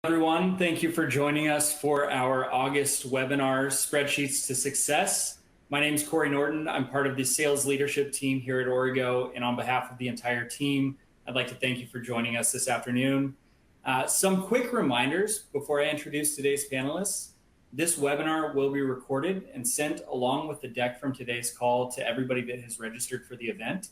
Everyone, thank you for joining us for our August webinar, Spreadsheets to Success. My name is Corey Norton. I'm part of the sales leadership team here at Origo, and on behalf of the entire team, I'd like to thank you for joining us this afternoon. Some quick reminders before I introduce today's panelists. This webinar will be recorded and sent along with the deck from today's call to everybody that has registered for the event.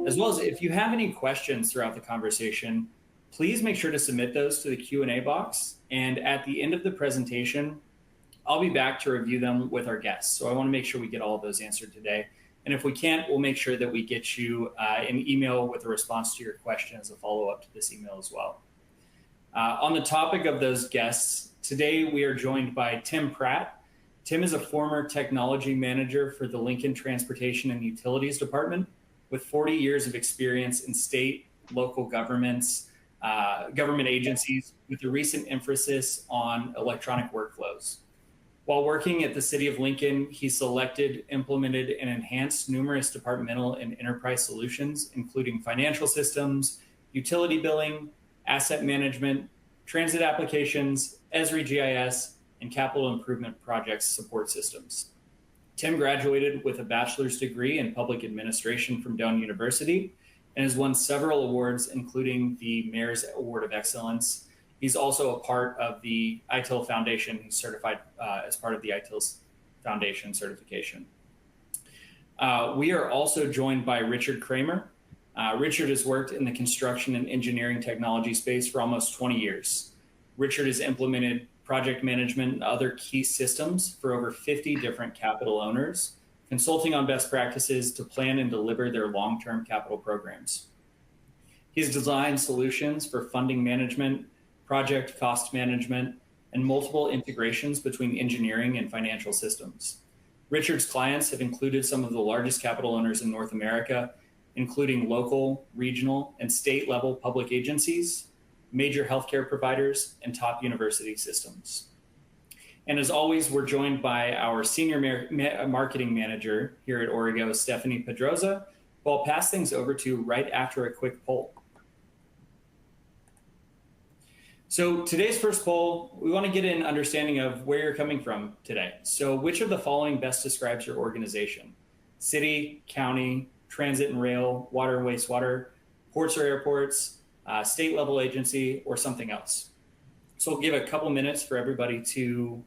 As well as if you have any questions throughout the conversation, please make sure to submit those to the Q&A box. And at the end of the presentation, I'll be back to review them with our guests. So I want to make sure we get all of those answered today. And if we can't, we'll make sure that we get you an email with a response to your question as a follow-up to this email as well. On the topic of those guests, today we are joined by Tim Pratt. Tim is a former technology manager for the Lincoln Transportation and Utilities Department with 40 years of experience in state, local governments, government agencies with a recent emphasis on electronic workflows. While working at the City of Lincoln, he selected, implemented, and enhanced numerous departmental and enterprise solutions, including financial systems, utility billing, asset management, transit applications, Esri GIS, and capital improvement projects support systems. Tim graduated with a bachelor's degree in public administration from Doane University and has won several awards, including the Mayor's Award of Excellence. He's also a part of the ITIL Foundation. He's certified as part of the ITIL Foundation certification. We are also joined by Richard Kramer. Richard has worked in the construction and engineering technology space for almost 20 years. Richard has implemented project management and other key systems for over 50 different capital owners, consulting on best practices to plan and deliver their long-term capital programs. He's designed solutions for funding management, project cost management, and multiple integrations between engineering and financial systems. Richard's clients have included some of the largest capital owners in North America, including local, regional, and state-level public agencies, major healthcare providers, and top university systems. And as always, we're joined by our senior marketing manager here at Origo, Stephanie Pedroza, who I'll pass things over to right after a quick poll. So today's first poll, we want to get an understanding of where you're coming from today. So which of the following best describes your organization? City, county, transit and rail, water and wastewater, ports or airports, state level agency, or something else? So we'll give a couple minutes for everybody to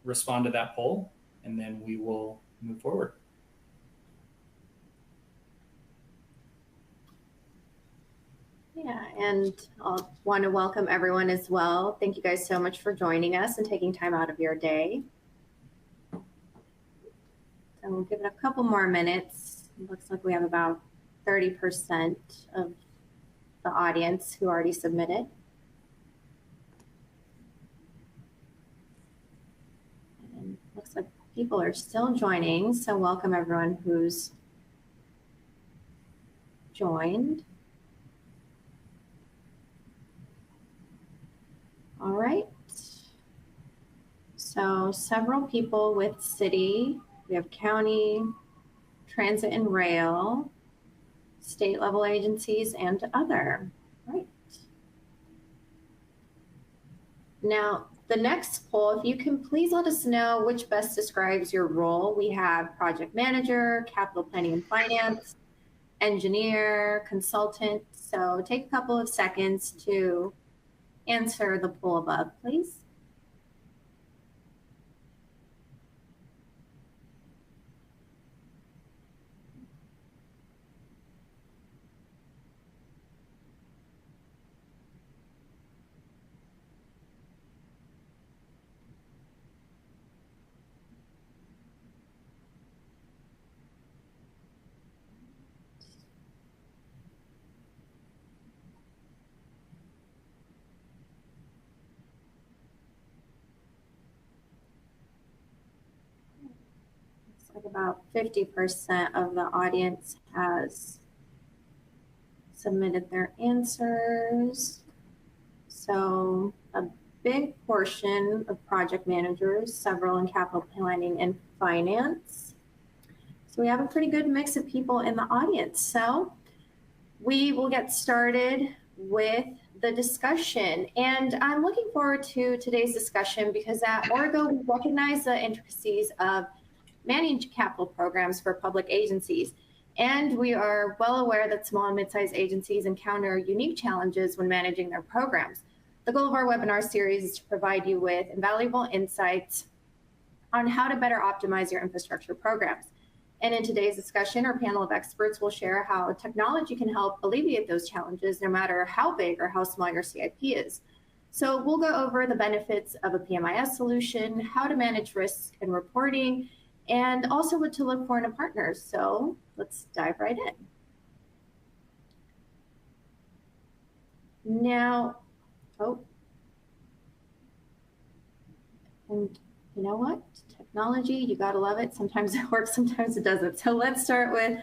respond to that poll, and then we will move forward. Yeah, and I'll want to welcome everyone as well. Thank you guys so much for joining us and taking time out of your day. So we'll give it a couple more minutes. It looks like we have about 30% of the audience who already submitted. And looks like people are still joining, so welcome everyone who's joined. All right, so several people with city, we have county, transit and rail, state level agencies, and other. Right. Now, the next poll, if you can please let us know which best describes your role. We have project manager, capital planning and finance, engineer, consultant. So take a couple of seconds to answer the poll above, please. Like about 50% of the audience has submitted their answers. So a big portion of project managers, several in capital planning and finance. So we have a pretty good mix of people in the audience. So we will get started with the discussion. And I'm looking forward to today's discussion because at Origo, we recognize the intricacies of managing capital programs for public agencies. And we are well aware that small and mid-sized agencies encounter unique challenges when managing their programs. The goal of our webinar series is to provide you with invaluable insights on how to better optimize your infrastructure programs. And in today's discussion, our panel of experts will share how technology can help alleviate those challenges, no matter how big or how small your CIP is. So we'll go over the benefits of a PMIS solution, how to manage risks and reporting, and also what to look for in a partner. So let's dive right in. Now, and you know what? Technology, you gotta love it. Sometimes it works, sometimes it doesn't. So let's start with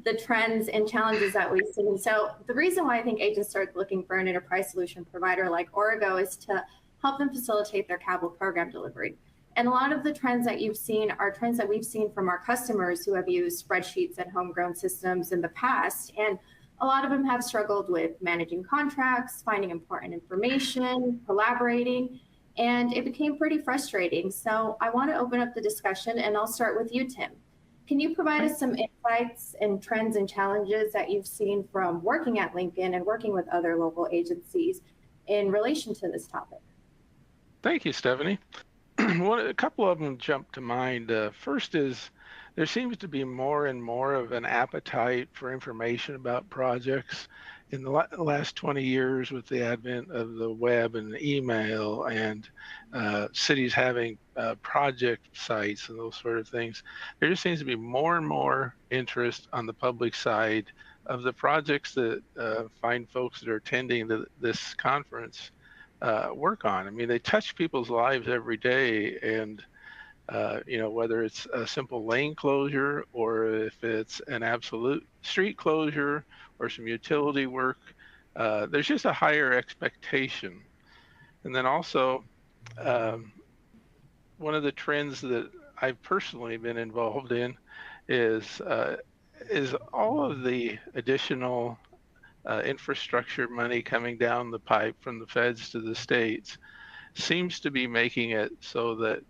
the trends and challenges that we've seen. So the reason why I think agents start looking for an enterprise solution provider like Origo is to help them facilitate their capital program delivery. And a lot of the trends that you've seen are trends that we've seen from our customers who have used spreadsheets and homegrown systems in the past. And a lot of them have struggled with managing contracts, finding important information, collaborating, and it became pretty frustrating. So I want to open up the discussion, and I'll start with you, Tim. Can you provide us some insights and trends and challenges that you've seen from working at Lincoln and working with other local agencies in relation to this topic? Thank you, Stephanie. A couple of them jump to mind. First is there seems to be more and more of an appetite for information about projects. In the last 20 years, with the advent of the web and email and cities having project sites and those sort of things, there just seems to be more and more interest on the public side of the projects that fine folks that are attending this conference work on. I mean, they touch people's lives every day, and whether it's a simple lane closure or if it's an absolute street closure or some utility work, there's just a higher expectation. And then also, one of the trends that I've personally been involved in is all of the additional infrastructure money coming down the pipe from the feds to the states seems to be making it so that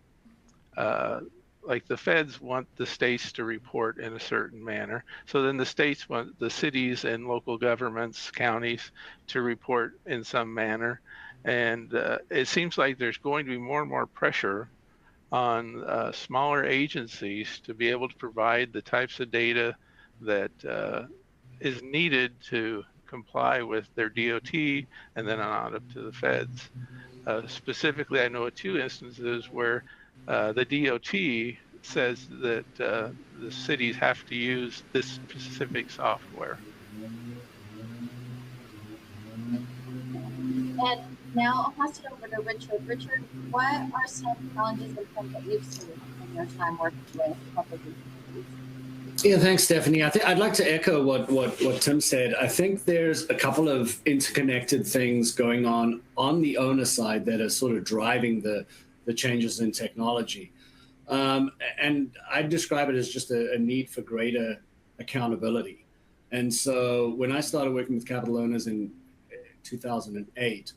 like the feds want the states to report in a certain manner. So then the states want the cities and local governments, counties, to report in some manner. And it seems like there's going to be more and more pressure on smaller agencies to be able to provide the types of data that is needed to comply with their DOT and then on up to the feds. Specifically, I know of two instances where the DOT says that the cities have to use this specific software. And now I'll pass it over to Richard. Richard, what are some challenges and trends that you've seen in your time working with public agencies? Yeah, thanks, Stephanie. I'd like to echo what Tim said. I think there's a couple of interconnected things going on the owner side that are sort of driving the changes in technology. And I describe it as just a need for greater accountability. And so when I started working with capital owners in 2008,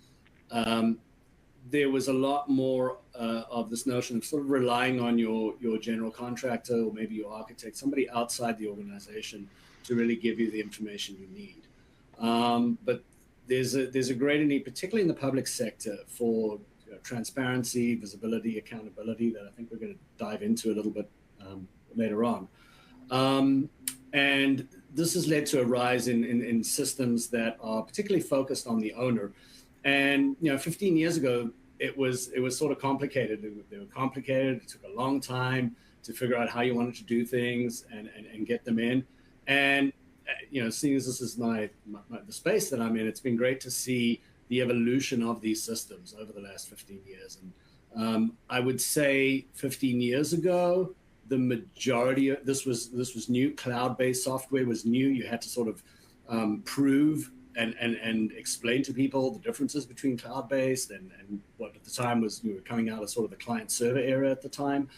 there was a lot more of this notion of sort of relying on your general contractor or maybe your architect, somebody outside the organization to really give you the information you need. But there's a greater need, particularly in the public sector, for transparency, visibility, accountability that I think we're going to dive into a little bit later on. And this has led to a rise in systems that are particularly focused on the owner. And 15 years ago, it was sort of complicated. They were complicated. It took a long time to figure out how you wanted to do things and get them in. And seeing as this is the space that I'm in, it's been great to see the evolution of these systems over the last 15 years. And I would say 15 years ago, the majority of this was new. Cloud-based software was new. You had to sort of prove and explain to people the differences between cloud-based and what at the time was, you were coming out of sort of the client server era at the time.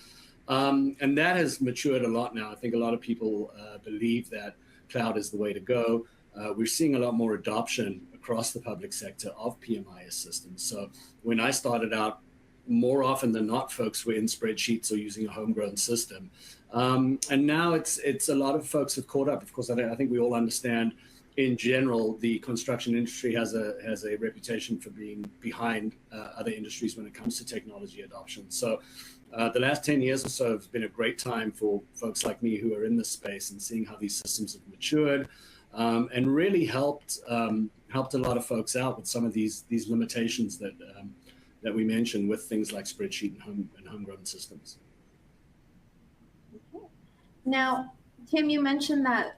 And that has matured a lot now. I think a lot of people believe that cloud is the way to go. We're seeing a lot more adoption across the public sector of PMIS systems. So when I started out, more often than not, folks were in spreadsheets or using a homegrown system. And now it's a lot of folks have caught up. Of course, I think we all understand, in general, the construction industry has a reputation for being behind other industries when it comes to technology adoption. So the last 10 years or so have been a great time for folks like me who are in this space and seeing how these systems have matured, and really helped a lot of folks out with some of these limitations that we mentioned with things like spreadsheet and homegrown systems. Okay. Now, Tim, you mentioned that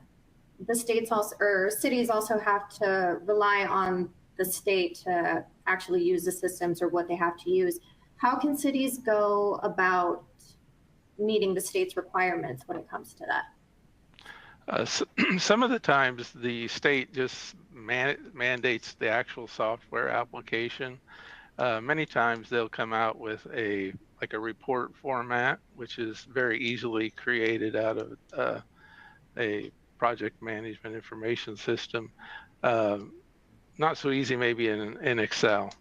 the states also, or cities also, have to rely on the state to actually use the systems or what they have to use. How can cities go about meeting the state's requirements when it comes to that? Some of the times the state just mandates the actual software application. Many times they'll come out with a report format, which is very easily created out of a project management information system. Not so easy maybe in Excel.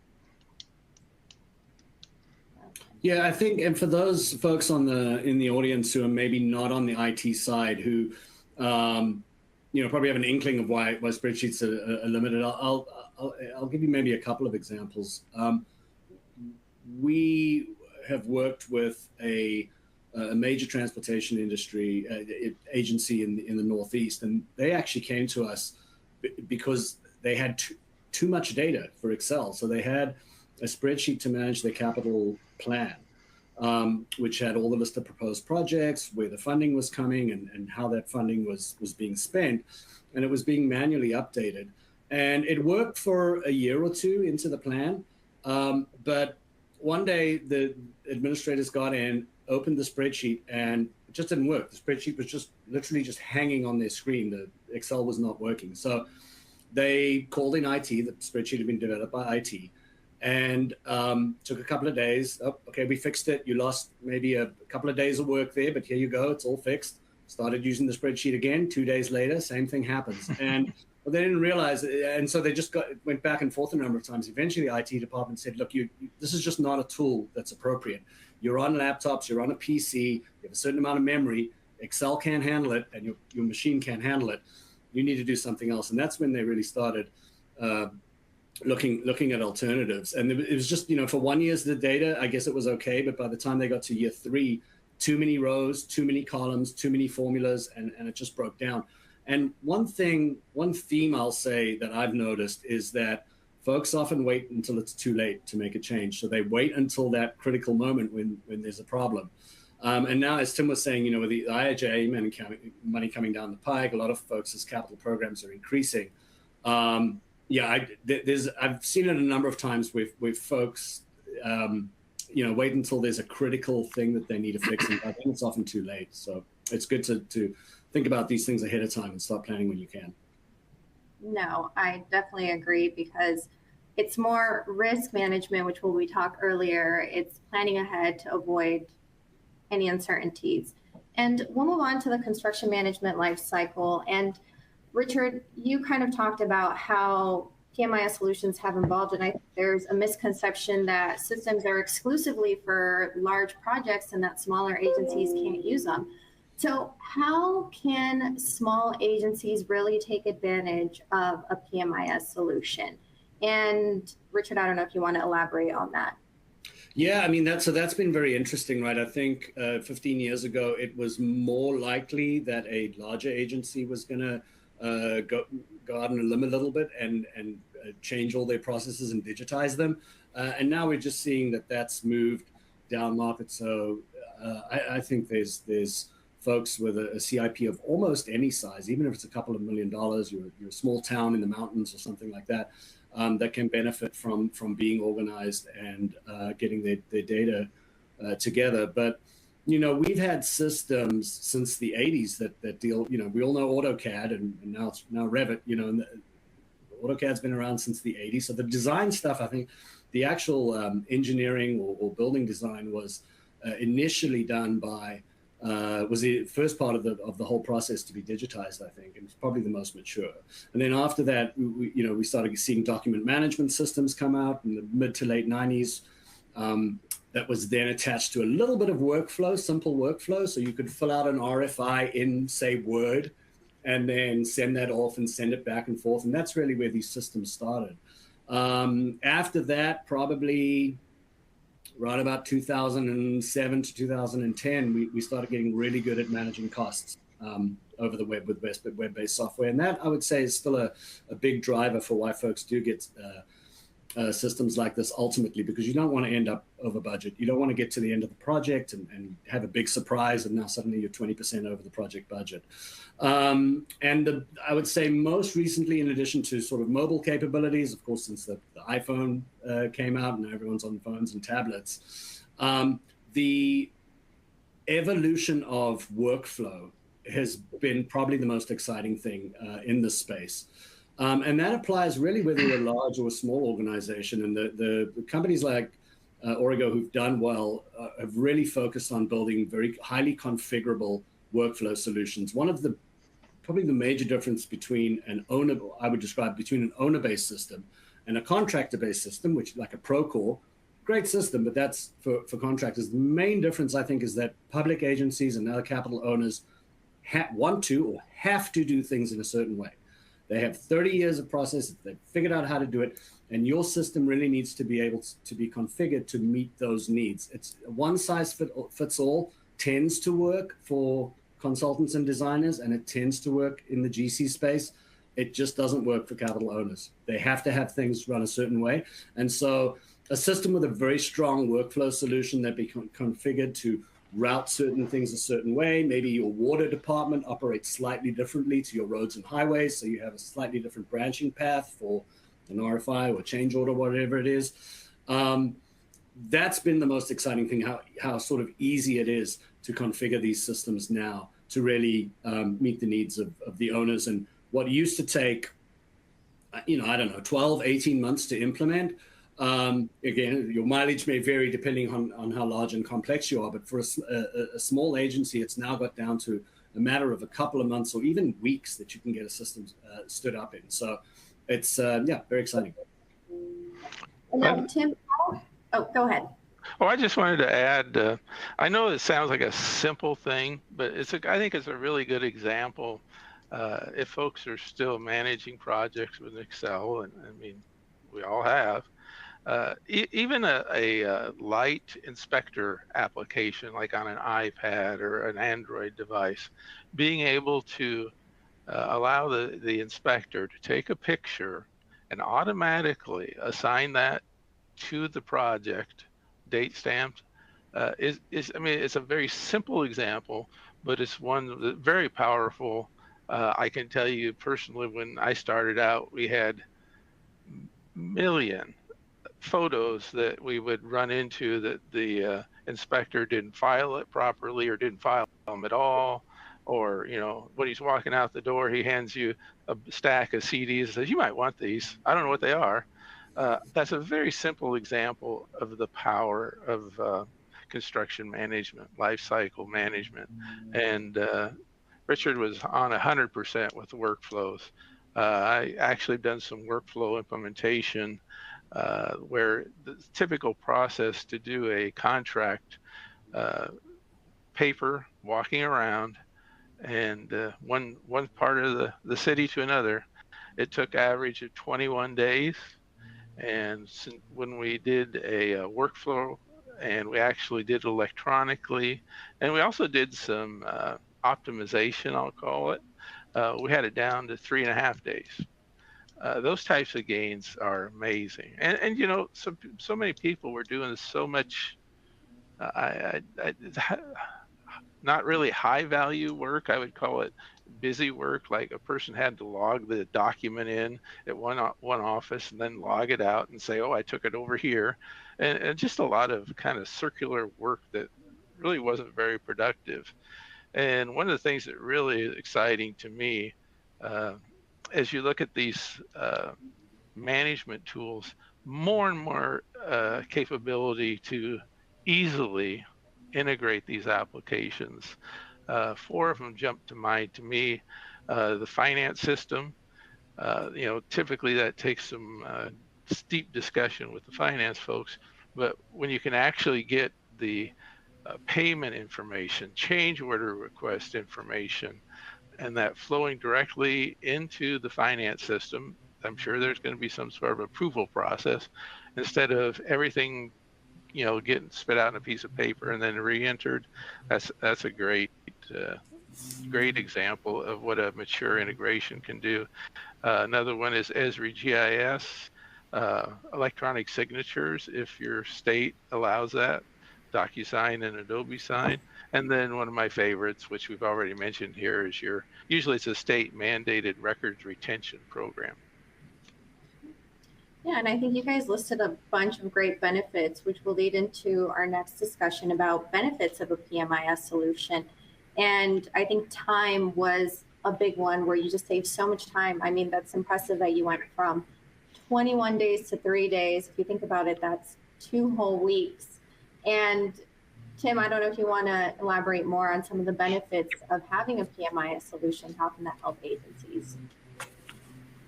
Yeah, I think, and for those folks in the audience who are maybe not on the IT side, who probably have an inkling of why spreadsheets are limited, I'll give you maybe a couple of examples. We have worked with a major transportation industry agency in the Northeast, and they actually came to us because they had too much data for Excel. So they had a spreadsheet to manage their capital plan, which had all the list of proposed projects, where the funding was coming, and how that funding was being spent, and it was being manually updated. And it worked for a year or two into the plan, but one day the administrators got in, opened the spreadsheet, and it just didn't work. The spreadsheet was just literally just hanging on their screen. The Excel was not working. So they called in IT. The spreadsheet had been developed by IT, and took a couple of days. Oh, okay, we fixed it. You lost maybe a couple of days of work there, but here you go. It's all fixed. Started using the spreadsheet again. 2 days later, same thing happens. And well, they didn't realize it, and so they just went back and forth a number of times. Eventually, the IT department said, look, this is just not a tool that's appropriate. You're on laptops, you're on a PC, you have a certain amount of memory, Excel can't handle it, and your machine can't handle it. You need to do something else. And that's when they really started looking at alternatives. And it was just, for 1 year's the data, I guess it was okay, but by the time they got to year 3, too many rows, too many columns, too many formulas, and it just broke down. And one theme I'll say that I've noticed is that folks often wait until it's too late to make a change. So they wait until that critical moment when there's a problem. And now, as Tim was saying, with the IIJA money coming down the pike, a lot of folks' capital programs are increasing. I've seen it a number of times with folks, wait until there's a critical thing that they need to fix, and I think it's often too late. So it's good to think about these things ahead of time and start planning when you can. No, I definitely agree, because it's more risk management, which we talked earlier. It's planning ahead to avoid any uncertainties. And we'll move on to the construction management life cycle. And Richard, you kind of talked about how PMIS solutions have evolved, and I think there's a misconception that systems are exclusively for large projects and that smaller agencies can't use them. So how can small agencies really take advantage of a PMIS solution? And Richard, I don't know if you want to elaborate on that. Yeah, that's been very interesting, right? I think 15 years ago, it was more likely that a larger agency was going to go out on a limb a little bit and change all their processes and digitize them. And now we're just seeing that that's moved down market. So I think there's folks with a CIP of almost any size, even if it's a couple of $1 million, you're a small town in the mountains or something like that, that can benefit from being organized and getting their data together. But, we've had systems since the 80s that deal, we all know AutoCAD and now it's Revit, and AutoCAD's been around since the 80s. So the design stuff, I think the actual engineering or building design was initially done by was the first part of the whole process to be digitized, I think, and it's probably the most mature. And then after that, we started seeing document management systems come out in the mid to late 90s. That was then attached to a little bit of workflow, simple workflow, so you could fill out an RFI in, say, Word, and then send that off and send it back and forth. And that's really where these systems started. After that, probably right about 2007 to 2010, we started getting really good at managing costs over the web with web-based software. And that, I would say, is still a big driver for why folks do get systems like this ultimately, because you don't want to end up over budget. You don't want to get to the end of the project and have a big surprise and now suddenly you're 20% over the project budget. I would say most recently, in addition to sort of mobile capabilities, of course, since the iPhone came out and everyone's on phones and tablets, the evolution of workflow has been probably the most exciting thing in this space. And that applies really whether you're a large or a small organization. And the companies like Origo who've done well have really focused on building very highly configurable workflow solutions. One of probably the major difference between I would describe between an owner-based system and a contractor-based system, which like a Procore, great system, but that's for contractors. The main difference, I think, is that public agencies and other capital owners want to or have to do things in a certain way. They have 30 years of process. They've figured out how to do it. And your system really needs to be able to be configured to meet those needs. It's one size fits all, tends to work for consultants and designers, and it tends to work in the GC space. It just doesn't work for capital owners. They have to have things run a certain way. And so a system with a very strong workflow solution that be configured to route certain things a certain way. Maybe your water department operates slightly differently to your roads and highways, so you have a slightly different branching path for an RFI or change order, whatever it is. That's been the most exciting thing, how sort of easy it is to configure these systems now to really meet the needs of the owners. And what used to take, I don't know, 12, 18 months to implement, again, your mileage may vary depending on how large and complex you are, but for a small agency, it's now got down to a matter of a couple of months or even weeks that you can get a system stood up in. So it's, very exciting. And now, Tim, go ahead. Oh, I just wanted to add, I know it sounds like a simple thing, but I think it's a really good example. If folks are still managing projects with Excel, and I mean, we all have, even a light inspector application like on an iPad or an Android device, being able to allow the inspector to take a picture and automatically assign that to the project, date stamped, I mean, it's a very simple example, but it's one that's very powerful. I can tell you personally, when I started out, we had million photos that we would run into that the inspector didn't file it properly or didn't file them at all. Or, when he's walking out the door, he hands you a stack of CDs and says, you might want these. I don't know what they are. That's a very simple example of the power of construction management, life cycle management. And Richard was on 100% with workflows. I actually done some workflow implementation where the typical process to do a contract, paper, walking around, and one part of the city to another, it took average of 21 days. And when we did a workflow, and we actually did electronically, and we also did some optimization, I'll call it, we had it down to 3.5 days. Those types of gains are amazing. And so many people were doing so much, not really high value work. I would call it busy work. Like a person had to log the document in at one office and then log it out and say, oh, I took it over here. And just a lot of kind of circular work that really wasn't very productive. And one of the things that really is exciting to me, as you look at these management tools, more and more capability to easily integrate these applications. Four of them jump to mind to me. The finance system, typically that takes some steep discussion with the finance folks, but when you can actually get the payment information, change order request information, and that flowing directly into the finance system, I'm sure there's going to be some sort of approval process instead of everything, getting spit out in a piece of paper and then re-entered. That's a great example of what a mature integration can do. Another one is Esri GIS, electronic signatures, if your state allows that, DocuSign and Adobe Sign. And then one of my favorites, which we've already mentioned here, is usually it's a state mandated records retention program. Yeah, and I think you guys listed a bunch of great benefits, which will lead into our next discussion about benefits of a PMIS solution. And I think time was a big one where you just save so much time. I mean, that's impressive that you went from 21 days to 3 days. If you think about it, that's 2 whole weeks. And Tim, I don't know if you want to elaborate more on some of the benefits of having a PMIS solution. How can that help agencies?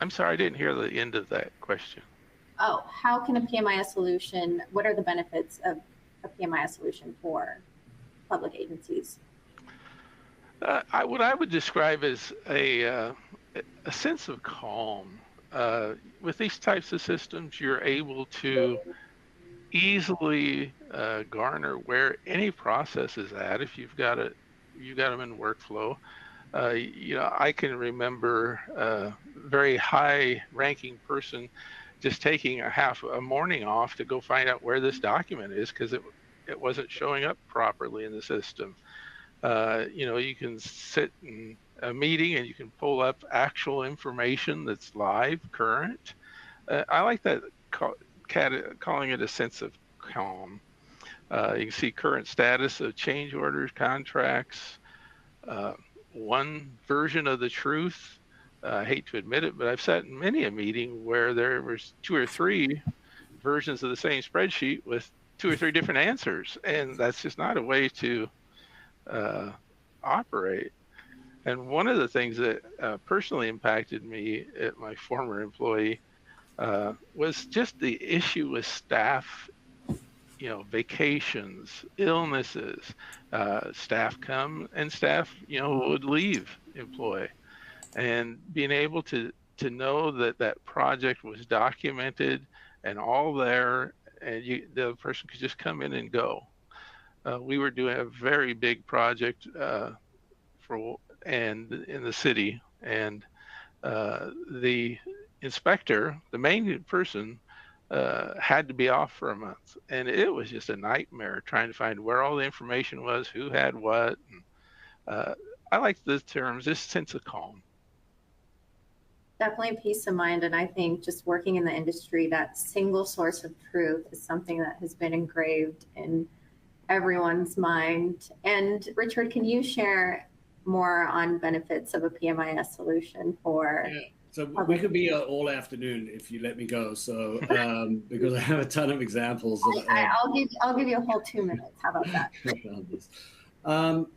I'm sorry, I didn't hear the end of that question. Oh, how can a PMIS solution, what are the benefits of a PMIS solution for public agencies? What I would describe as a sense of calm. With these types of systems, you're able to easily garner where any process is at. If you've got them in workflow, I can remember a very high-ranking person just taking a morning off to go find out where this document is because it wasn't showing up properly in the system. You can sit in a meeting and you can pull up actual information that's live, current. I like that. Calling it a sense of calm. You can see current status of change orders, contracts, one version of the truth. I hate to admit it, but I've sat in many a meeting where there was 2 or 3 versions of the same spreadsheet with 2 or 3 different answers, and that's just not a way to operate. And one of the things that personally impacted me at my former employee was just the issue with staff, vacations, illnesses. Staff come and staff, would leave employ. And being able to know that project was documented and all there, and the person could just come in and go. We were doing a very big project in the city, and the inspector, the main person, had to be off for a month, and it was just a nightmare trying to find where all the information was, who had what. And, I like the terms, this sense of calm. Definitely peace of mind. And I think just working in the industry, that single source of truth is something that has been engraved in everyone's mind. And Richard, can you share more on benefits of a PMIS solution for? Yeah. So we could be all afternoon if you let me go. So because I have a ton of examples. I'll give you a whole 2 minutes. How about that? One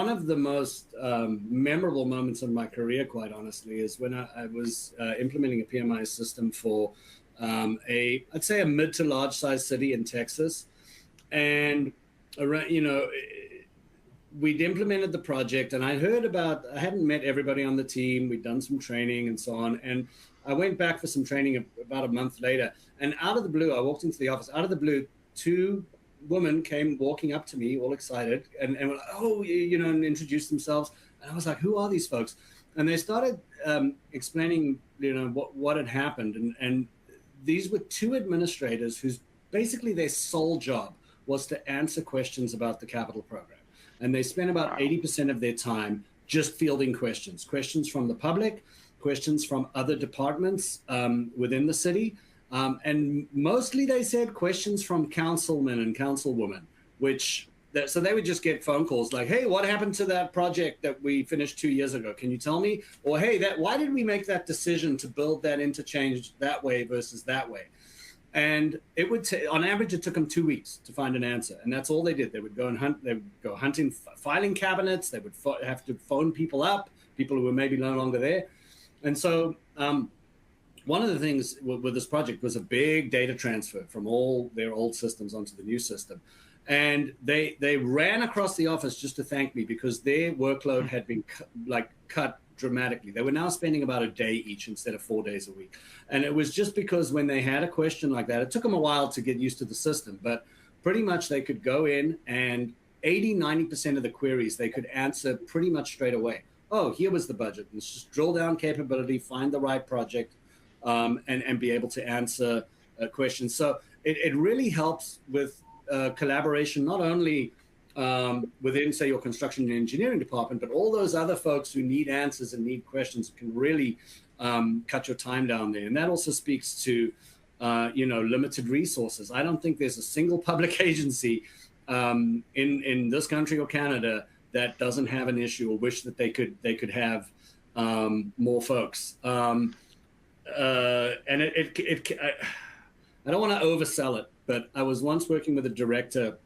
of the most memorable moments of my career, quite honestly, is when I was implementing a PMI system for I'd say a mid to large size city in Texas, and around, we'd implemented the project, and I hadn't met everybody on the team. We'd done some training and so on, and I went back for some training about a month later, and out of the blue, I walked into the office. Out of the blue, 2 women came walking up to me, all excited, and were like, "Oh, and introduced themselves." And I was like, "Who are these folks?" And they started explaining, what had happened, and these were 2 administrators whose basically their sole job was to answer questions about the capital program. And they spent about 80% of their time just fielding questions from the public, questions from other departments within the city. And mostly they said questions from councilmen and councilwomen, so they would just get phone calls like, "Hey, what happened to that project that we finished 2 years ago? Can you tell me?" Or, "Hey, why did we make that decision to build that interchange that way versus that way?" And it would on average, it took them 2 weeks to find an answer. And that's all they did. They would go and hunt, they would go hunting filing cabinets. They would have to phone people up, people who were maybe no longer there. And so one of the things with this project was a big data transfer from all their old systems onto the new system. And they ran across the office just to thank me because their workload had been cut dramatically. They were now spending about a day each instead of 4 days a week. And it was just because when they had a question like that, it took them a while to get used to the system, but pretty much they could go in and 80-90% of the queries they could answer pretty much straight away. Oh, here was the budget. Let's just drill down capability, find the right project, and be able to answer questions. So it really helps with collaboration, not only within, say, your construction and engineering department, but all those other folks who need answers and need questions can really cut your time down there. And that also speaks to, limited resources. I don't think there's a single public agency in this country or Canada that doesn't have an issue or wish that they could have more folks. And I don't want to oversell it, but I was once working with a director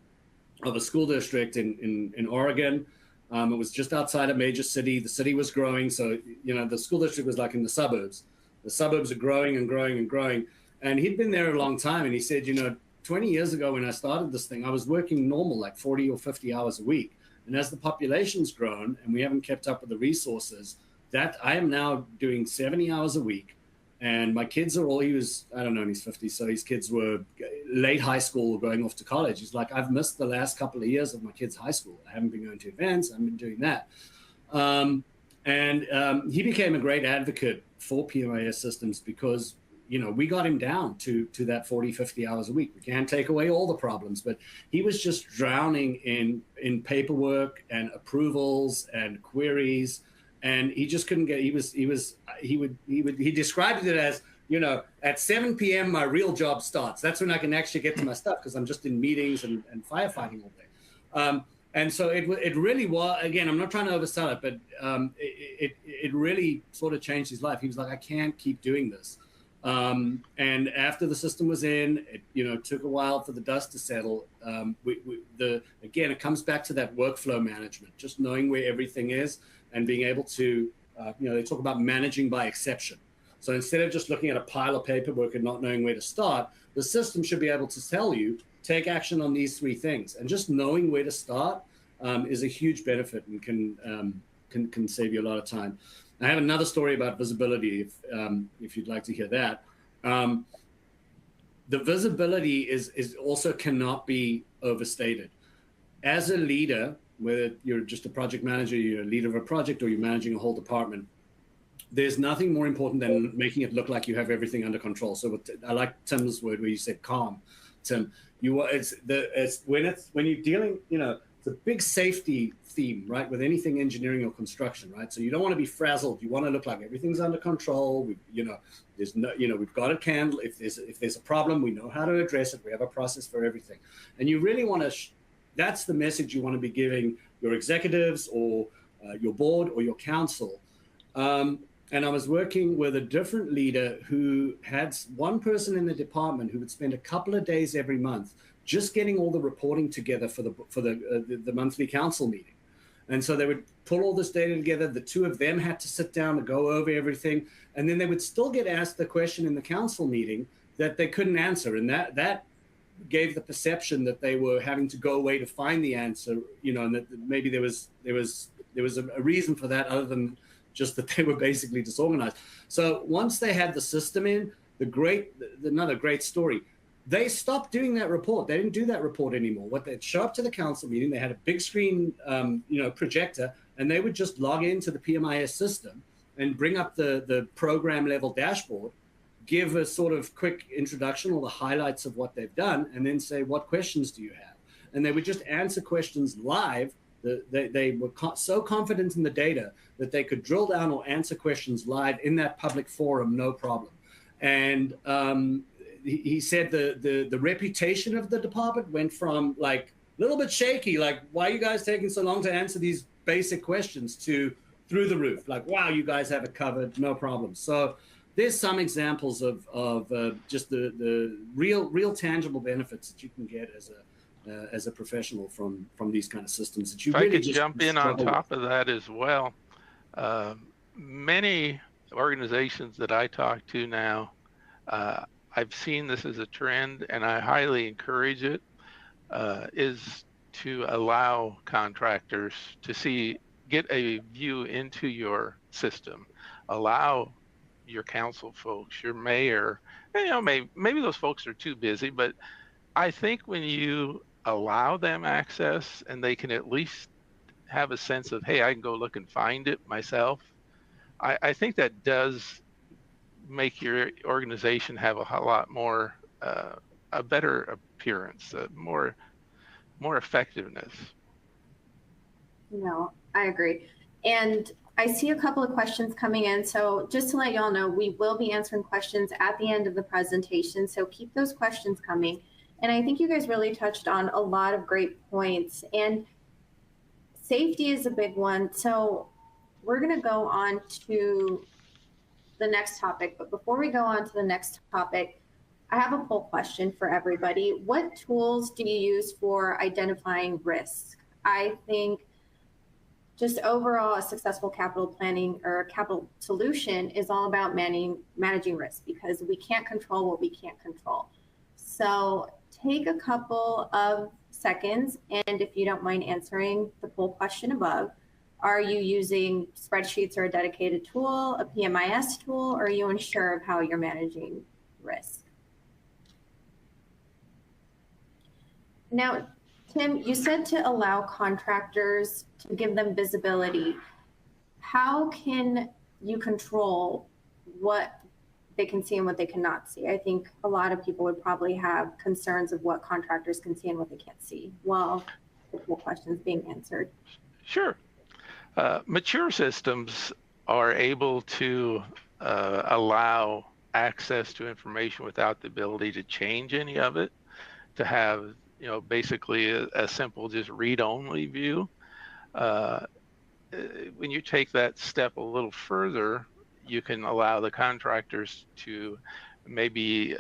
of a school district in Oregon. It was just outside a major city. The city was growing. So, the school district was like in the suburbs. The suburbs are growing and growing and growing. And he'd been there a long time. And he said, 20 years ago when I started this thing, I was working normal, like 40 or 50 hours a week. And as the population's grown and we haven't kept up with the resources, that I am now doing 70 hours a week. And my kids are all, he's 50. So his kids were late high school going off to college. He's like, I've missed the last couple of years of my kids' high school. I haven't been going to events. I haven't been doing that. He became a great advocate for PMIS systems because, we got him down to that 40, 50 hours a week. We can't take away all the problems, but he was just drowning in paperwork and approvals and queries. And he just couldn't get, he described it as, at 7 p.m. my real job starts. That's when I can actually get to my stuff because I'm just in meetings and firefighting all day. And so it really was, again, I'm not trying to oversell it, but it really sort of changed his life. He was like, I can't keep doing this. And after the system was in, it took a while for the dust to settle. Again, it comes back to that workflow management, just knowing where everything is and being able to, they talk about managing by exception. So instead of just looking at a pile of paperwork and not knowing where to start, the system should be able to tell you, take action on these 3 things. And just knowing where to start is a huge benefit and can save you a lot of time. I have another story about visibility if you'd like to hear that. The visibility is also cannot be overstated. As a leader, whether you're just a project manager, you're a leader of a project, or you're managing a whole department, there's nothing more important than making it look like you have everything under control. So I like Tim's word where you said calm. Tim, when you're dealing, it's a big safety theme, right? With anything engineering or construction, right? So you don't want to be frazzled. You want to look like everything's under control. We've got it handled. If there's a problem, we know how to address it. We have a process for everything. And you really want to, that's the message you want to be giving your executives or your board or your council. And I was working with a different leader who had one person in the department who would spend a couple of days every month just getting all the reporting together for the monthly council meeting. And so they would pull all this data together. The 2 of them had to sit down and go over everything. And then they would still get asked the question in the council meeting that they couldn't answer. And that gave the perception that they were having to go away to find the answer, and that maybe there was a reason for that other than just that they were basically disorganized. So once they had the system in, another great story, they stopped doing that report. They didn't do that report anymore. They'd show up to the council meeting, they had a big screen, projector, and they would just log into the PMIS system and bring up the program level dashboard, give a sort of quick introduction or the highlights of what they've done, and then say, what questions do you have? And they would just answer questions live. They were so confident in the data that they could drill down or answer questions live in that public forum, no problem. And he said the reputation of the department went from like a little bit shaky, like, why are you guys taking so long to answer these basic questions, to through the roof, like, wow, you guys have it covered, no problem. So there's some examples of just the real tangible benefits that you can get as a professional from these kind of systems that you If really I could just jump in on struggle with. top of that as well, many organizations that I talk to now, I've seen this as a trend, and I highly encourage it, is to allow contractors to get a view into your system, allow your council folks, your mayor, maybe those folks are too busy, but I think when you allow them access and they can at least have a sense of, hey, I can go look and find it myself, I think that does make your organization have a lot more, a better appearance, more effectiveness. No, I agree. And I see a couple of questions coming in. So just to let y'all know, we will be answering questions at the end of the presentation. So keep those questions coming. And I think you guys really touched on a lot of great points. And safety is a big one. So we're going to go on to the next topic. But before we go on to the next topic, I have a poll question for everybody. What tools do you use for identifying risk? I think just overall a successful capital planning or capital solution is all about managing risk, because we can't control what we can't control. So take a couple of seconds, and if you don't mind answering the poll question above, are you using spreadsheets or a dedicated tool, a PMIS tool, or are you unsure of how you're managing risk? Now, Tim, you said to allow contractors to give them visibility. How can you control what they can see and what they cannot see? I think a lot of people would probably have concerns of what contractors can see and what they can't see while the poll question is being answered. Sure. Mature systems are able to allow access to information without the ability to change any of it, to have basically a simple just read-only view. When you take that step a little further, you can allow the contractors to maybe,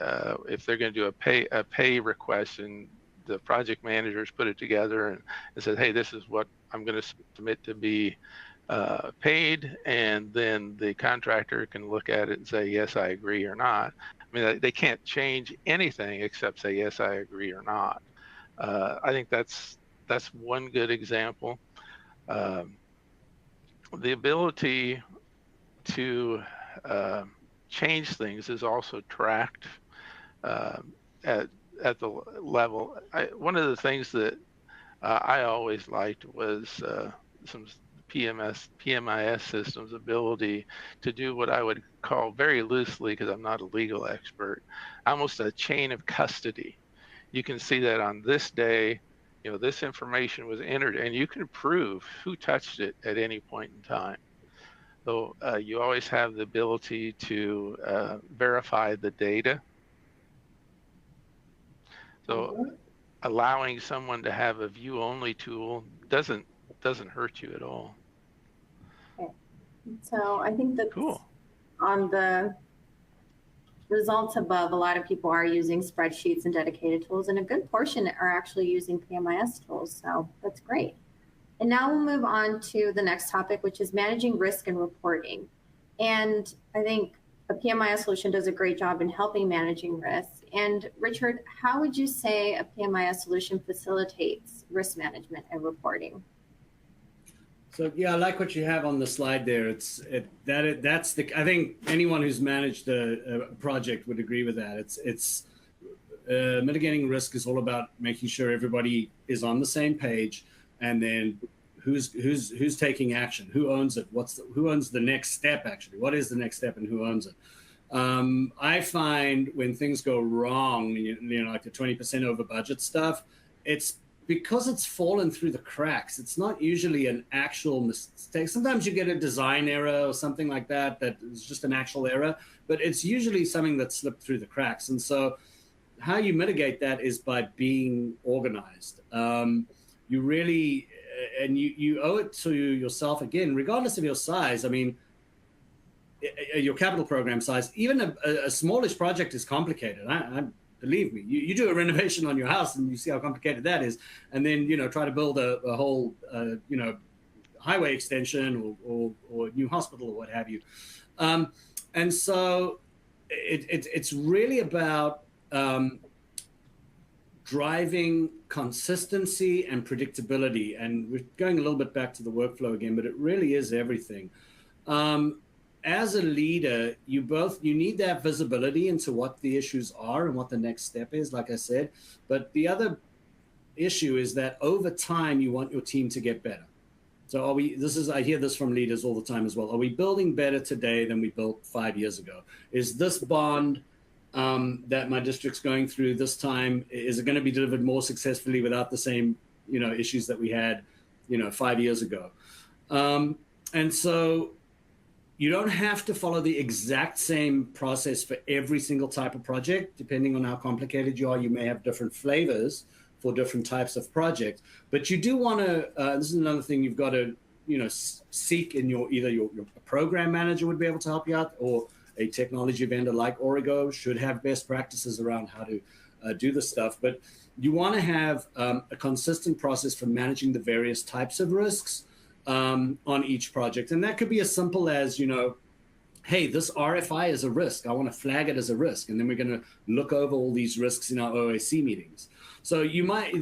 if they're going to do a pay request, and the project managers put it together and said, hey, this is what I'm going to submit to be paid, and then the contractor can look at it and say, yes, I agree or not. I mean, they can't change anything except say, yes, I agree or not. I think that's one good example. The ability to change things is also tracked at the level. One of the things that I always liked was some PMIS systems ability to do what I would call very loosely, because I'm not a legal expert, almost a chain of custody. You can see that on this day, this information was entered, and you can prove who touched it at any point in time. So you always have the ability to verify the data. So allowing someone to have a view-only tool doesn't hurt you at all. Okay. So I think that cool. On the results above, a lot of people are using spreadsheets and dedicated tools, and a good portion are actually using PMIS tools. So that's great. And now we'll move on to the next topic, which is managing risk and reporting. And I think a PMIS solution does a great job in helping managing risk. And Richard, how would you say a PMIS solution facilitates risk management and reporting? So yeah, I like what you have on the slide there. I think anyone who's managed a project would agree with that. It's mitigating risk is all about making sure everybody is on the same page, and then who's taking action, who owns it, who owns the next step actually, what is the next step, and who owns it. I find when things go wrong, like the 20% over budget stuff, it's because it's fallen through the cracks. It's not usually an actual mistake. Sometimes you get a design error or something like that is just an actual error, but it's usually something that slipped through the cracks. And so how you mitigate that is by being organized. You really, and you owe it to yourself, again, regardless of your size. I mean, your capital program size, even a smallish project is complicated. Believe me, you do a renovation on your house and you see how complicated that is, and then try to build a whole highway extension or new hospital or what have you. And so it's really about driving consistency and predictability. And we're going a little bit back to the workflow again, but it really is everything. As a leader, you need that visibility into what the issues are and what the next step is, like I said. But the other issue is that over time, you want your team to get better. So I hear this from leaders all the time as well. Are we building better today than we built 5 years ago? Is this bond that my district's going through this time, is it going to be delivered more successfully without the same, issues that we had, 5 years ago? And so you don't have to follow the exact same process for every single type of project. Depending on how complicated you are, you may have different flavors for different types of projects. But you do want to, this is another thing you've got to, seek in either your program manager would be able to help you out, or a technology vendor like Origo should have best practices around how to do this stuff. But you want to have a consistent process for managing the various types of risks on each project. And that could be as simple as, hey, this RFI is a risk. I want to flag it as a risk. And then we're going to look over all these risks in our OAC meetings. So you may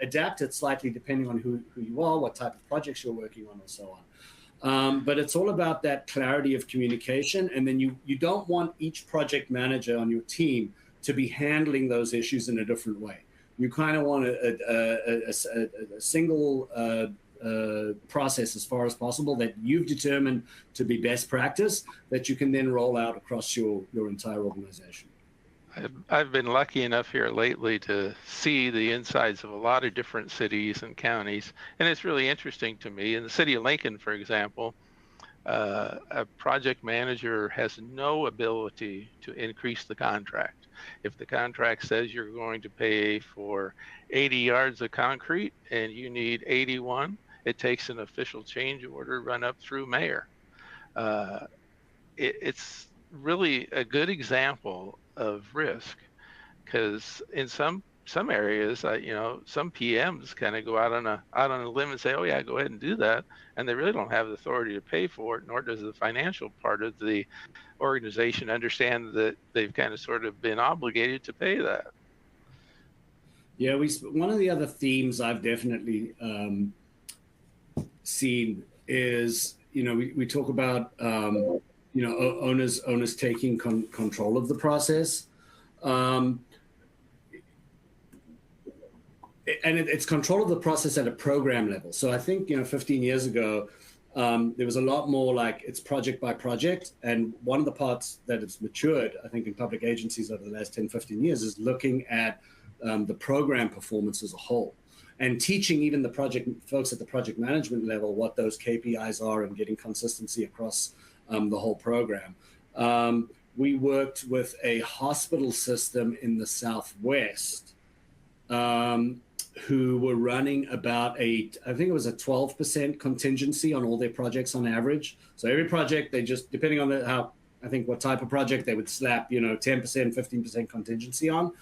adapt it slightly depending on who you are, what type of projects you're working on, and so on. But it's all about that clarity of communication. And then you don't want each project manager on your team to be handling those issues in a different way. You kind of want a single process as far as possible that you've determined to be best practice that you can then roll out across your entire organization. I've been lucky enough here lately to see the insides of a lot of different cities and counties, and it's really interesting to me. In the city of Lincoln, for example, a project manager has no ability to increase the contract. If the contract says you're going to pay for 80 yards of concrete and you need 81, it takes an official change order run up through mayor. It's really a good example of risk, because in some areas, some PMs kind of go out on a limb and say, "Oh yeah, go ahead and do that," and they really don't have the authority to pay for it, nor does the financial part of the organization understand that they've kind of sort of been obligated to pay that. Yeah, one of the other themes I've definitely seen is, we talk about owners taking control of the process. And it's control of the process at a program level. So I think, 15 years ago, there was a lot more like it's project by project. And one of the parts that it's matured, I think, in public agencies over the last 10, 15 years is looking at the program performance as a whole, and teaching even the project folks at the project management level what those KPIs are and getting consistency across the whole program. We worked with a hospital system in the Southwest who were running about I think it was a 12% contingency on all their projects on average. So every project, they just, depending on what type of project, they would slap, 10%, 15% contingency on.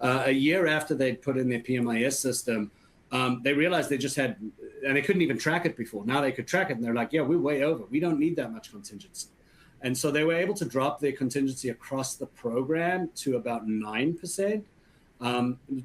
A year after they'd put in their PMIS system, they realized they just had, and they couldn't even track it before. Now they could track it, and they're like, yeah, we're way over. We don't need that much contingency. And so they were able to drop their contingency across the program to about 9%.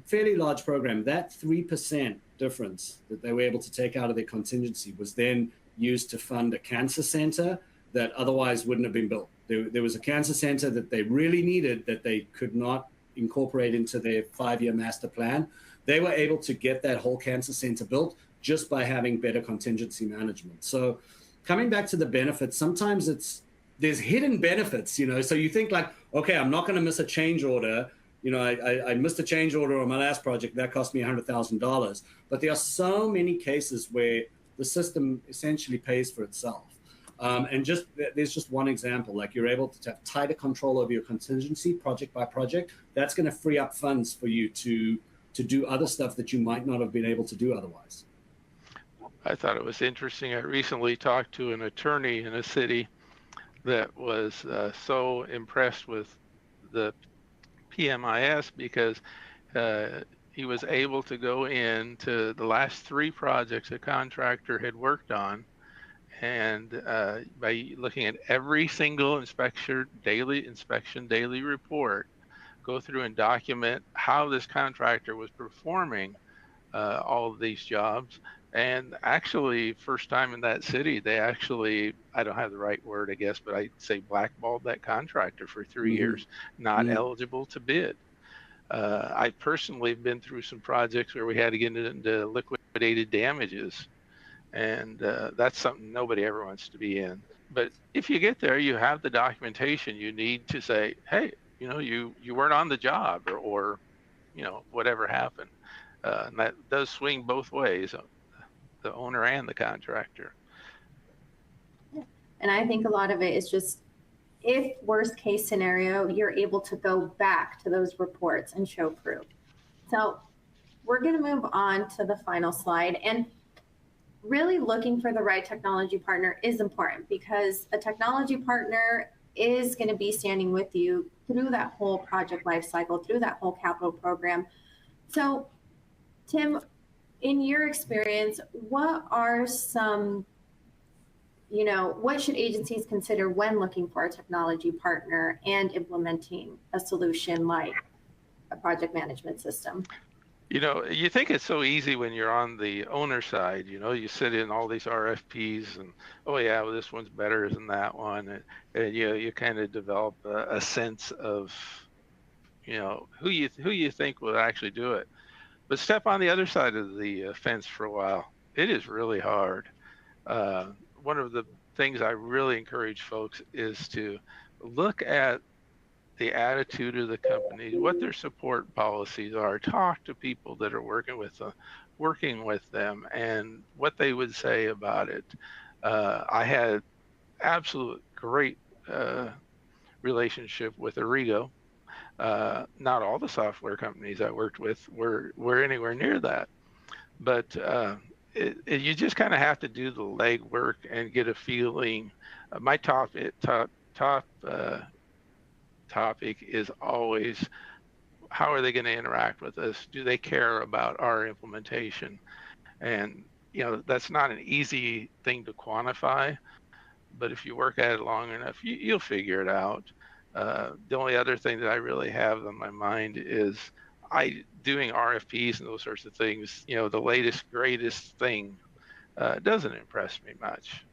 Fairly large program. That 3% difference that they were able to take out of their contingency was then used to fund a cancer center that otherwise wouldn't have been built. There was a cancer center that they really needed that they could not incorporate into their 5-year master plan. They were able to get that whole cancer center built just by having better contingency management. So coming back to the benefits, sometimes there's hidden benefits, so you think like, okay, I'm not going to miss a change order. I missed a change order on my last project. That cost me $100,000. But there are so many cases where the system essentially pays for itself. And there's just one example, like you're able to have tighter control over your contingency project by project. That's going to free up funds for you to do other stuff that you might not have been able to do otherwise. I thought it was interesting. I recently talked to an attorney in a city that was so impressed with the PMIS because he was able to go into the last 3 projects a contractor had worked on, and by looking at every single inspection daily report, go through and document how this contractor was performing all of these jobs. And actually, first time in that city, they actually, I don't have the right word, I guess, but I'd say blackballed that contractor for 3 years, not eligible to bid. I personally have been through some projects where we had to get into liquidated damages, and that's something nobody ever wants to be in. But if you get there, you have the documentation you need to say, hey, you weren't on the job, or whatever happened. And that does swing both ways, the owner and the contractor. And I think a lot of it is just, if worst case scenario, you're able to go back to those reports and show proof. So we're going to move on to the final slide. And really looking for the right technology partner is important, because a technology partner is going to be standing with you through that whole project life cycle, through that whole capital program. So Tim, in your experience, what are some, what should agencies consider when looking for a technology partner and implementing a solution like a project management system? You think it's so easy when you're on the owner side. You sit in all these RFPs and, oh yeah, well, this one's better than that one, and you kind of develop a sense of who you think will actually do it. But step on the other side of the fence for a while. It is really hard. One of the things I really encourage folks is to look at the attitude of the company, what their support policies are, talk to people that are working with them, and what they would say about it. I had absolute great relationship with Origo. Not all the software companies I worked with were anywhere near that, but you just kind of have to do the legwork and get a feeling. My topic is always, how are they going to interact with us? Do they care about our implementation? And that's not an easy thing to quantify, but if you work at it long enough, you'll figure it out. The only other thing that I really have on my mind is doing RFPs and those sorts of things. The latest, greatest thing doesn't impress me much.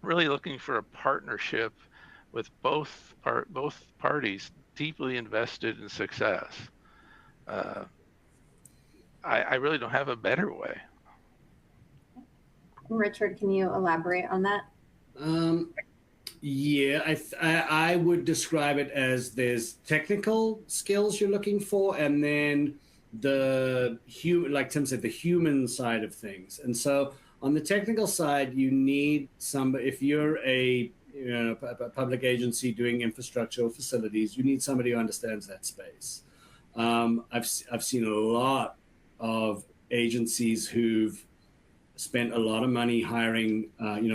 Really looking for a partnership with both parties deeply invested in success. I really don't have a better way. Richard, can you elaborate on that? Yeah, I would describe it as there's technical skills you're looking for, and then like Tim said, the human side of things. And so on the technical side, you need somebody. If you're a public agency doing infrastructure or facilities, you need somebody who understands that space. I've seen a lot of agencies who've spent a lot of money hiring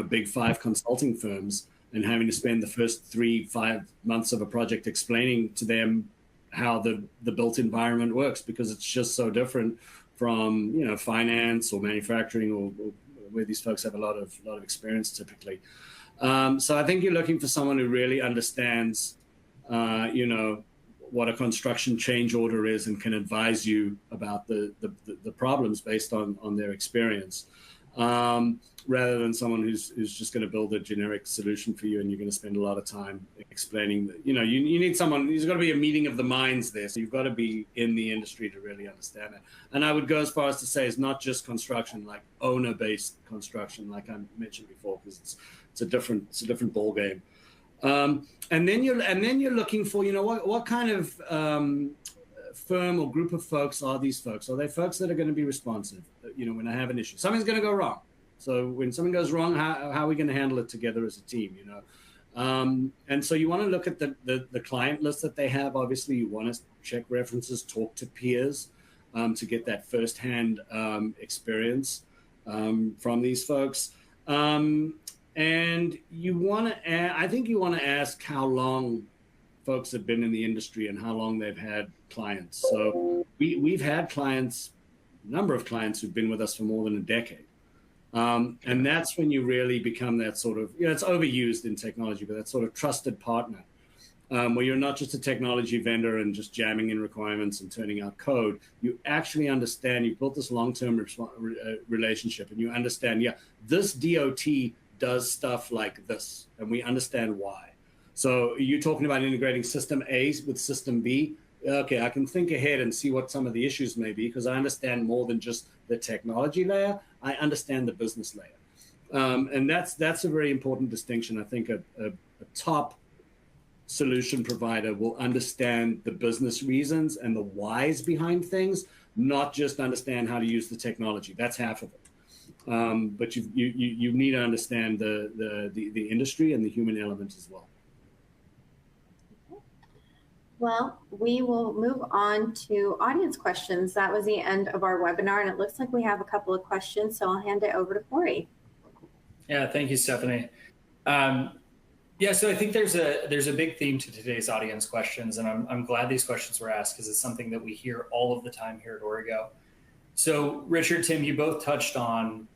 big 5 consulting firms, and having to spend the first 3-5 months of a project explaining to them how the built environment works, because it's just so different from finance or manufacturing or where these folks have a lot of experience typically. So I think you're looking for someone who really understands what a construction change order is and can advise you about the problems based on their experience. Rather than someone who's just going to build a generic solution for you, and you're going to spend a lot of time explaining that, you need someone. There's got to be a meeting of the minds there. So you've got to be in the industry to really understand it. And I would go as far as to say it's not just construction, like owner-based construction, like I mentioned before, because it's a different ball game. And then you're looking for, what kind of firm or group of folks are these folks? Are they folks that are going to be responsive? When I have an issue, something's going to go wrong. So when something goes wrong, how are we going to handle it together as a team? And so you want to look at the client list that they have. Obviously, you want to check references, talk to peers to get that firsthand experience. from these folks. And you want to, I think you want to ask how long folks have been in the industry and how long they've had clients. So we've had clients, a number of clients who've been with us for more than a decade. And that's when you really become that sort of, it's overused in technology, but that sort of trusted partner, where you're not just a technology vendor and just jamming in requirements and turning out code. You actually understand, you've built this long-term relationship, and you understand, this DOT does stuff like this, and we understand why. So you're talking about integrating system A with system B. Okay, I can think ahead and see what some of the issues may be, because I understand more than just the technology layer. I understand the business layer. And that's a very important distinction. I think a top solution provider will understand the business reasons and the whys behind things, not just understand how to use the technology. That's half of it. But you need to understand the industry and the human element as well. Well, we will move on to audience questions. That was the end of our webinar, and it looks like we have a couple of questions, so I'll hand it over to Corey. Yeah, thank you, Stephanie. So I think there's a big theme to today's audience questions, and I'm glad these questions were asked, because it's something that we hear all of the time here at Origo. So Richard, Tim, you both touched on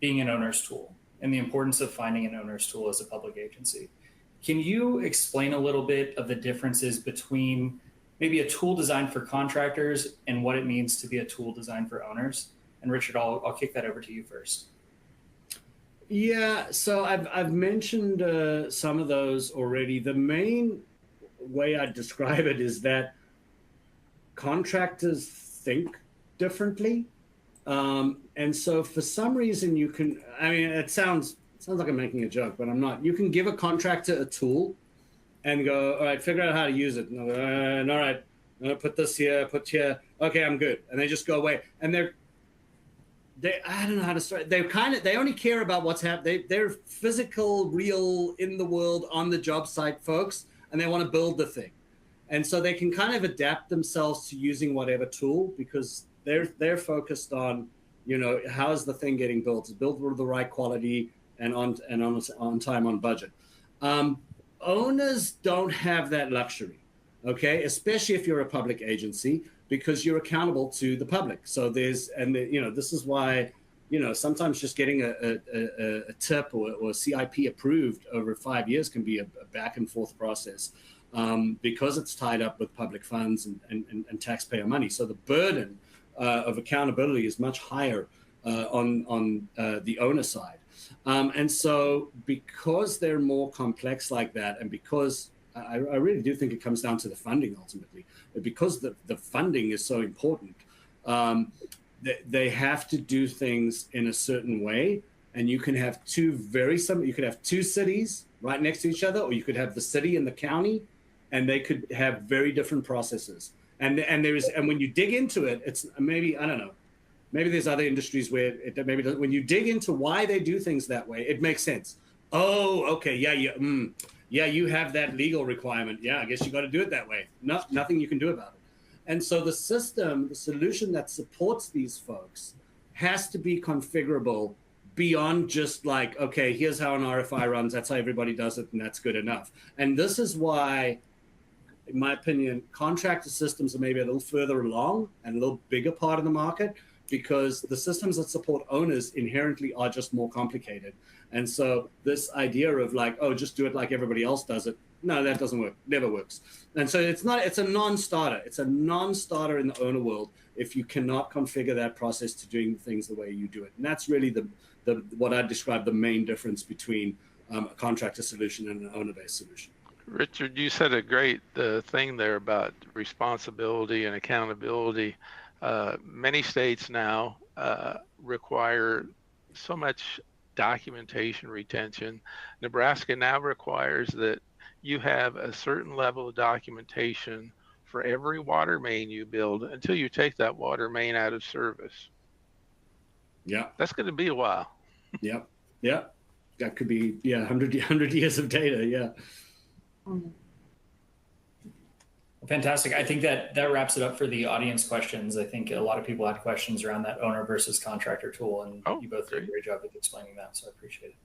being an owner's tool and the importance of finding an owner's tool as a public agency. Can you explain a little bit of the differences between maybe a tool designed for contractors and what it means to be a tool designed for owners? And Richard, I'll kick that over to you first. Yeah, so I've mentioned some of those already. The main way I describe it is that contractors think differently. And so for some reason you can, it sounds like I'm making a joke, but I'm not. You can give a contractor a tool and go, all right, figure out how to use it. And all right, I'm gonna put this here, put here. Okay, I'm good. And they just go away. And I don't know how to start. They only care about what's happening. They're physical, real, in the world, on the job site folks, and they want to build the thing. And so they can kind of adapt themselves to using whatever tool, because they're focused on, how's the thing getting built? It's built with the right quality and on time, on budget. Owners don't have that luxury, okay? Especially if you're a public agency, because you're accountable to the public. So this is why, sometimes just getting a tip or CIP approved over 5 years can be a back and forth process, because it's tied up with public funds and taxpayer money. So the burden of accountability is much higher on the owner side. And so because they're more complex like that, and because I really do think it comes down to the funding ultimately, because the funding is so important, they have to do things in a certain way. And you can have you could have two cities right next to each other, or you could have the city and the county, and they could have very different processes. And when you dig into it, it's maybe, I don't know, maybe there's other industries where when you dig into why they do things that way, it makes sense. Oh, okay, yeah, you have that legal requirement. Yeah, I guess you got to do it that way. Nothing you can do about it. And so the solution that supports these folks has to be configurable beyond just like, okay, here's how an RFI runs. That's how everybody does it, and that's good enough. And this is why, in my opinion, contractor systems are maybe a little further along and a little bigger part of the market, because the systems that support owners inherently are just more complicated. And so this idea of like, oh, just do it like everybody else does it, no, that doesn't work, never works. And so it's a non-starter. It's a non-starter in the owner world if you cannot configure that process to doing things the way you do it. And that's really what I describe the main difference between a contractor solution and an owner-based solution. Richard, you said a great thing there about responsibility and accountability. Many states now require so much documentation retention. Nebraska now requires that you have a certain level of documentation for every water main you build until you take that water main out of service. Yeah. That's going to be a while. Yep. Yeah. That could be, 100 years of data. Yeah. Fantastic. I think that wraps it up for the audience questions. I think a lot of people had questions around that owner versus contractor tool, and you both did a great job of explaining that, so I appreciate it.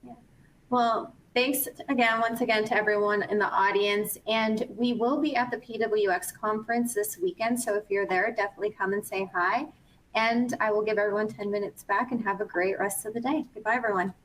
Yeah. Well, thanks again, once again, to everyone in the audience. And we will be at the PWX conference this weekend, so if you're there, definitely come and say hi. And I will give everyone 10 minutes back, and have a great rest of the day. Goodbye, everyone.